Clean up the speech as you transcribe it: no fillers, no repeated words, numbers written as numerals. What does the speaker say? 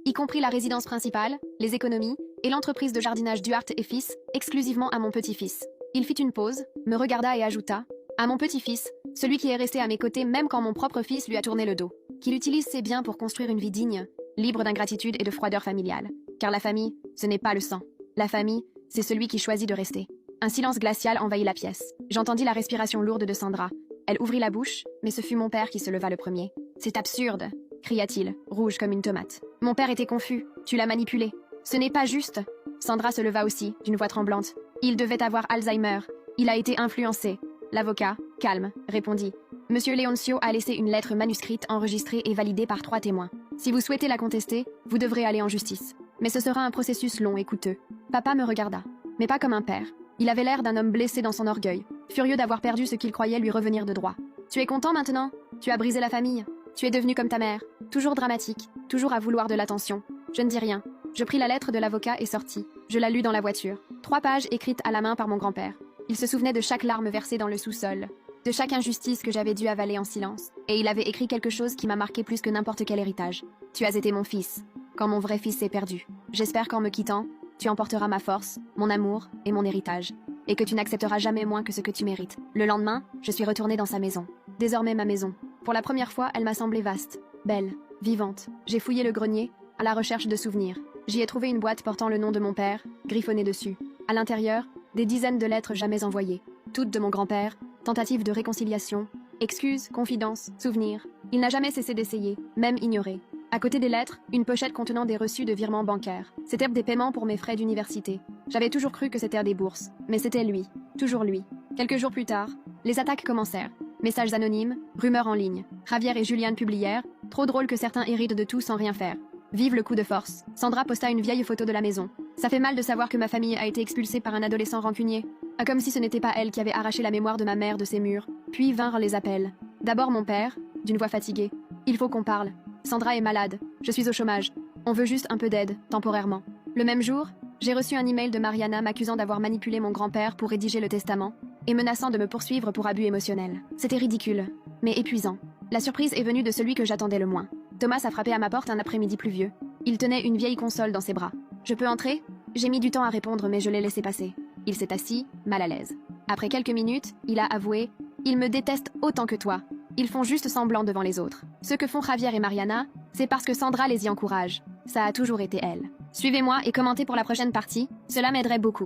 y compris la résidence principale, les économies et l'entreprise de jardinage Duarte et Fils, exclusivement à mon petit-fils. Il fit une pause, me regarda et ajouta « À mon petit-fils, celui qui est resté à mes côtés même quand mon propre fils lui a tourné le dos. Qu'il utilise ses biens pour construire une vie digne, libre d'ingratitude et de froideur familiale. Car la famille, ce n'est pas le sang. La famille, c'est celui qui choisit de rester. » Un silence glacial envahit la pièce. J'entendis la respiration lourde de Sandra. Elle ouvrit la bouche, mais ce fut mon père qui se leva le premier. « C'est absurde !» cria-t-il, rouge comme une tomate. Mon père était confus. « Tu l'as manipulé. Ce n'est pas juste. » Sandra se leva aussi, d'une voix tremblante. « Il devait avoir Alzheimer. Il a été influencé. » L'avocat, calme, répondit. « Monsieur Leoncio a laissé une lettre manuscrite enregistrée et validée par 3 témoins. Si vous souhaitez la contester, vous devrez aller en justice. Mais ce sera un processus long et coûteux. » Papa me regarda, mais pas comme un père. Il avait l'air d'un homme blessé dans son orgueil, furieux d'avoir perdu ce qu'il croyait lui revenir de droit. « Tu es content maintenant? Tu as brisé la famille. Tu es devenu comme ta mère, toujours dramatique, toujours à vouloir de l'attention. » Je ne dis rien. Je pris la lettre de l'avocat et sortis. Je la lus dans la voiture. 3 pages écrites à la main par mon grand-père. Il se souvenait de chaque larme versée dans le sous-sol, de chaque injustice que j'avais dû avaler en silence. Et il avait écrit quelque chose qui m'a marqué plus que n'importe quel héritage. « Tu as été mon fils, quand mon vrai fils s'est perdu. J'espère qu'en me quittant, tu emporteras ma force, mon amour et mon héritage. Et que tu n'accepteras jamais moins que ce que tu mérites. » Le lendemain, je suis retournée dans sa maison. Désormais ma maison. Pour la première fois, elle m'a semblé vaste, belle, vivante. J'ai fouillé le grenier, à la recherche de souvenirs. J'y ai trouvé une boîte portant le nom de mon père, griffonnée dessus. À l'intérieur, des dizaines de lettres jamais envoyées. Toutes de mon grand-père, tentatives de réconciliation, excuses, confidences, souvenirs. Il n'a jamais cessé d'essayer, même ignoré. À côté des lettres, une pochette contenant des reçus de virements bancaires. C'était des paiements pour mes frais d'université. J'avais toujours cru que c'était des bourses, mais c'était lui, toujours lui. Quelques jours plus tard, les attaques commencèrent. Messages anonymes, rumeurs en ligne. Javier et Juliane publièrent « Trop drôle que certains héritent de tout sans rien faire. Vive le coup de force. » Sandra posta une vieille photo de la maison. « Ça fait mal de savoir que ma famille a été expulsée par un adolescent rancunier. » Comme si ce n'était pas elle qui avait arraché la mémoire de ma mère de ses murs. Puis vinrent les appels. D'abord mon père, d'une voix fatiguée. « Il faut qu'on parle. Sandra est malade. Je suis au chômage. On veut juste un peu d'aide, temporairement. » Le même jour, j'ai reçu un email de Mariana m'accusant d'avoir manipulé mon grand-père pour rédiger le testament et menaçant de me poursuivre pour abus émotionnels. C'était ridicule, mais épuisant. La surprise est venue de celui que j'attendais le moins. Thomas a frappé à ma porte un après-midi pluvieux. Il tenait une vieille console dans ses bras. « Je peux entrer ?» J'ai mis du temps à répondre, mais je l'ai laissé passer. Il s'est assis, mal à l'aise. Après quelques minutes, il a avoué « Ils me détestent autant que toi. Ils font juste semblant devant les autres. Ce que font Javier et Mariana, c'est parce que Sandra les y encourage. Ça a toujours été elle. Suivez-moi et commentez pour la prochaine partie, cela m'aiderait beaucoup.